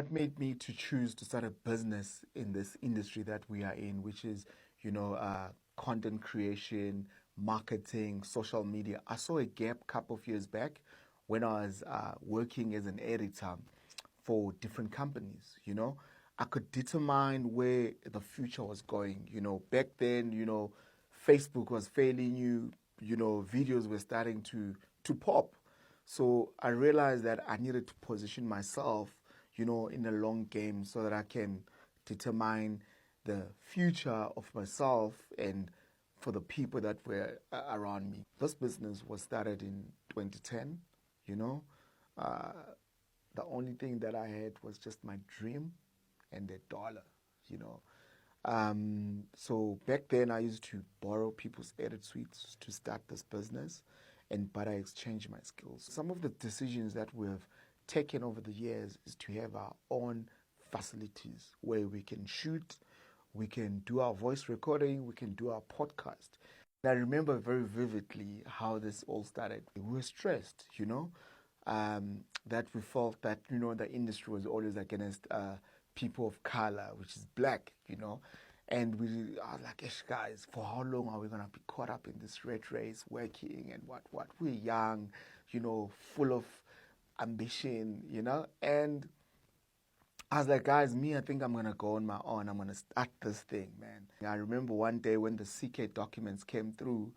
What made me to choose to start a business in this industry that we are in, which is, content creation, marketing, social media. I saw a gap a couple of years back when I was working as an editor for different companies. I could determine where the future was going. Back then, Facebook was fairly new. Videos were starting to pop. So I realized that I needed to position myself, in the long game so that I can determine the future of myself and for the people that were around me. This business was started in 2010, you know. Uh, the only thing that I had was just my dream and a dollar, you know. So back then I used to borrow people's edit suites to start this business, but I exchanged my skills. Some of the decisions that we've taken over the years is to have our own facilities where we can shoot, we can do our voice recording, we can do our podcast. And I remember very vividly how this all started. We were stressed, that we felt that, the industry was always against people of color, which is black, And I was like, guys, for how long are we going to be caught up in this rat race, working and what? We're young, full of ambition, And I was like, guys, I think I'm going to go on my own. I'm going to start this thing, man. I remember one day when the CK documents came through,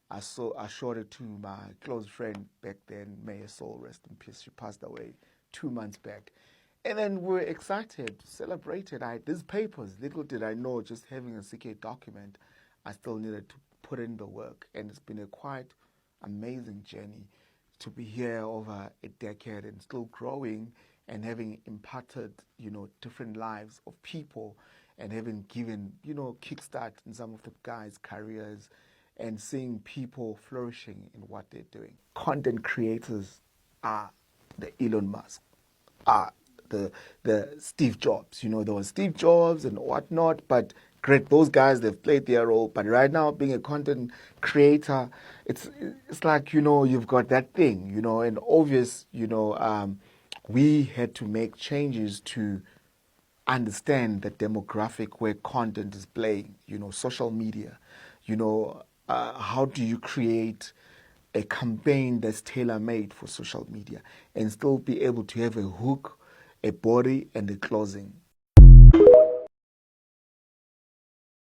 I showed it to my close friend back then, may her soul rest in peace. She passed away 2 months back. And then we were excited, celebrated. I had these papers. Little did I know, just having a CK document, I still needed to put in the work. And it's been a quite amazing journey to be here over a decade and still growing and having impacted, different lives of people and having given, kickstart in some of the guys' careers and seeing people flourishing in what they're doing. Content creators are the Elon Musk, are the Steve Jobs. There was Steve Jobs and whatnot, but great, those guys, they've played their role. But right now, being a content creator, it's like, you've got that thing, and obvious, we had to make changes to understand the demographic where content is playing, social media, how do you create a campaign that's tailor-made for social media and still be able to have a hook, a body, and a closing.